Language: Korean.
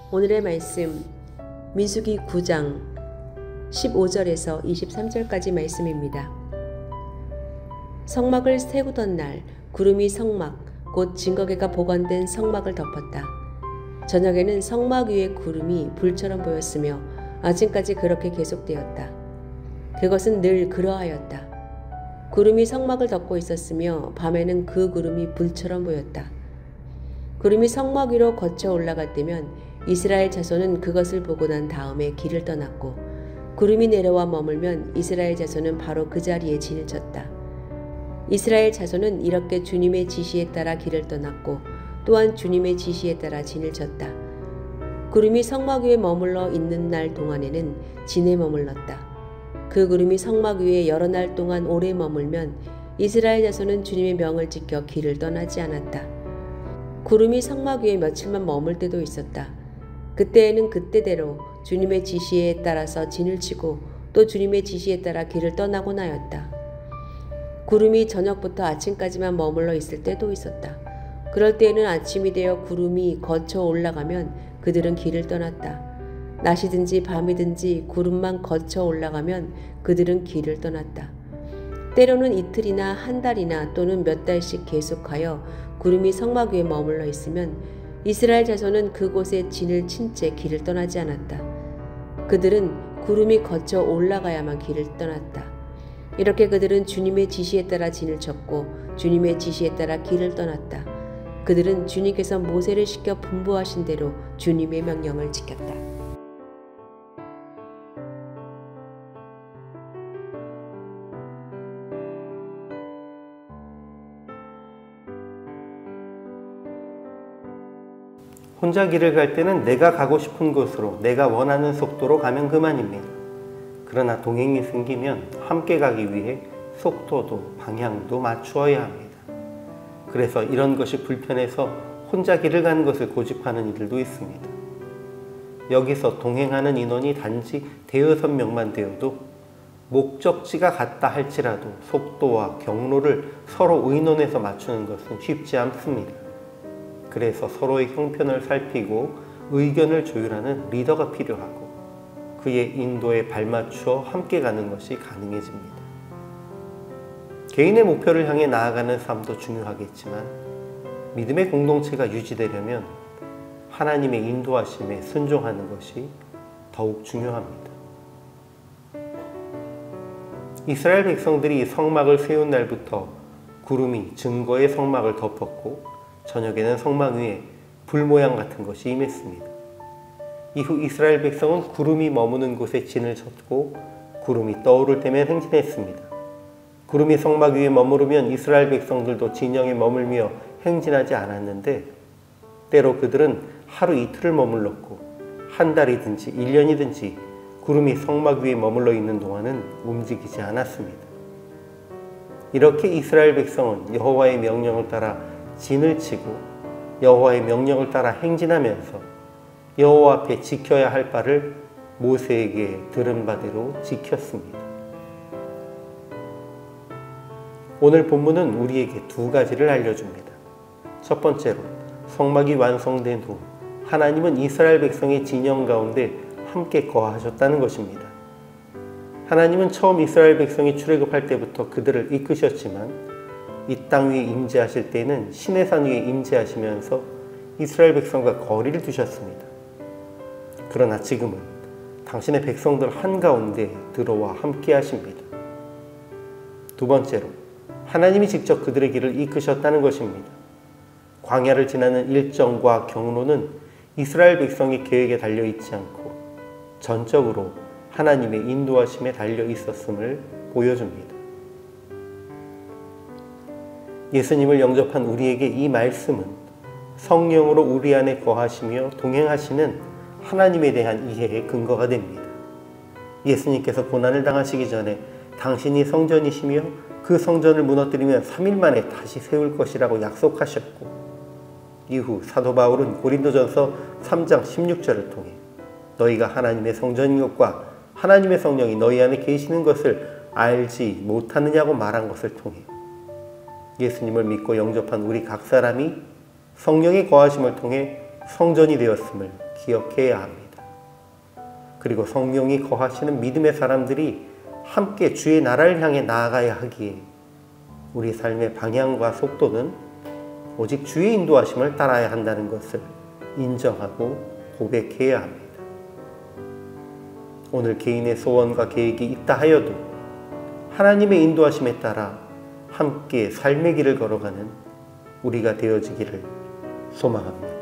오늘의 말씀 민수기 9장 15절에서 23절까지 말씀입니다. 성막을 세우던 날 구름이 성막 곧 증거궤가 보관된 성막을 덮었다. 저녁에는 성막 위에 구름이 불처럼 보였으며 아침까지 그렇게 계속되었다. 그것은 늘 그러하였다. 구름이 성막을 덮고 있었으며 밤에는 그 구름이 불처럼 보였다. 구름이 성막 위로 거쳐 올라갈 때면 이스라엘 자손은 그것을 보고 난 다음에 길을 떠났고, 구름이 내려와 머물면 이스라엘 자손은 바로 그 자리에 진을 쳤다. 이스라엘 자손은 이렇게 주님의 지시에 따라 길을 떠났고 또한 주님의 지시에 따라 진을 쳤다. 구름이 성막 위에 머물러 있는 날 동안에는 진에 머물렀다. 그 구름이 성막 위에 여러 날 동안 오래 머물면 이스라엘 자손은 주님의 명을 지켜 길을 떠나지 않았다. 구름이 성막 위에 며칠만 머물 때도 있었다. 그때에는 그때대로 주님의 지시에 따라서 진을 치고 또 주님의 지시에 따라 길을 떠나곤 하였다. 구름이 저녁부터 아침까지만 머물러 있을 때도 있었다. 그럴 때에는 아침이 되어 구름이 거쳐 올라가면 그들은 길을 떠났다. 낮이든지 밤이든지 구름만 거쳐 올라가면 그들은 길을 떠났다. 때로는 이틀이나 한 달이나 또는 몇 달씩 계속하여 구름이 성막 위에 머물러 있으면 이스라엘 자손은 그곳에 진을 친 채 길을 떠나지 않았다. 그들은 구름이 거쳐 올라가야만 길을 떠났다. 이렇게 그들은 주님의 지시에 따라 진을 쳤고 주님의 지시에 따라 길을 떠났다. 그들은 주님께서 모세를 시켜 분부하신 대로 주님의 명령을 지켰다. 혼자 길을 갈 때는 내가 가고 싶은 곳으로 내가 원하는 속도로 가면 그만입니다. 그러나 동행이 생기면 함께 가기 위해 속도도 방향도 맞추어야 합니다. 그래서 이런 것이 불편해서 혼자 길을 가는 것을 고집하는 이들도 있습니다. 여기서 동행하는 인원이 단지 대여섯 명만 되어도 목적지가 같다 할지라도 속도와 경로를 서로 의논해서 맞추는 것은 쉽지 않습니다. 그래서 서로의 형편을 살피고 의견을 조율하는 리더가 필요하고 그의 인도에 발맞추어 함께 가는 것이 가능해집니다. 개인의 목표를 향해 나아가는 삶도 중요하겠지만 믿음의 공동체가 유지되려면 하나님의 인도하심에 순종하는 것이 더욱 중요합니다. 이스라엘 백성들이 성막을 세운 날부터 구름이 증거의 성막을 덮었고 저녁에는 성막 위에 불 모양 같은 것이 임했습니다. 이후 이스라엘 백성은 구름이 머무는 곳에 진을 쳤고 구름이 떠오를 때면 행진했습니다. 구름이 성막 위에 머무르면 이스라엘 백성들도 진영에 머물며 행진하지 않았는데 때로 그들은 하루 이틀을 머물렀고 한 달이든지 1년이든지 구름이 성막 위에 머물러 있는 동안은 움직이지 않았습니다. 이렇게 이스라엘 백성은 여호와의 명령을 따라 진을 치고 여호와의 명령을 따라 행진하면서 여호와 앞에 지켜야 할 바를 모세에게 들은 바대로 지켰습니다. 오늘 본문은 우리에게 두 가지를 알려줍니다. 첫 번째로 성막이 완성된 후 하나님은 이스라엘 백성의 진영 가운데 함께 거하셨다는 것입니다. 하나님은 처음 이스라엘 백성이 출애굽할 때부터 그들을 이끄셨지만 이 땅 위에 임재하실 때는 시내산 위에 임재하시면서 이스라엘 백성과 거리를 두셨습니다. 그러나 지금은 당신의 백성들 한가운데 들어와 함께 하십니다. 두 번째로 하나님이 직접 그들의 길을 이끄셨다는 것입니다. 광야를 지나는 일정과 경로는 이스라엘 백성의 계획에 달려 있지 않고 전적으로 하나님의 인도하심에 달려 있었음을 보여줍니다. 예수님을 영접한 우리에게 이 말씀은 성령으로 우리 안에 거하시며 동행하시는 하나님에 대한 이해의 근거가 됩니다. 예수님께서 고난을 당하시기 전에 당신이 성전이시며 그 성전을 무너뜨리면 3일 만에 다시 세울 것이라고 약속하셨고 이후 사도 바울은 고린도전서 3장 16절을 통해 너희가 하나님의 성전인 것과 하나님의 성령이 너희 안에 계시는 것을 알지 못하느냐고 말한 것을 통해 예수님을 믿고 영접한 우리 각 사람이 성령의 거하심을 통해 성전이 되었음을 기억해야 합니다. 그리고 성령이 거하시는 믿음의 사람들이 함께 주의 나라를 향해 나아가야 하기에 우리 삶의 방향과 속도는 오직 주의 인도하심을 따라야 한다는 것을 인정하고 고백해야 합니다. 오늘 개인의 소원과 계획이 있다 하여도 하나님의 인도하심에 따라 함께 삶의 길을 걸어가는 우리가 되어지기를 소망합니다.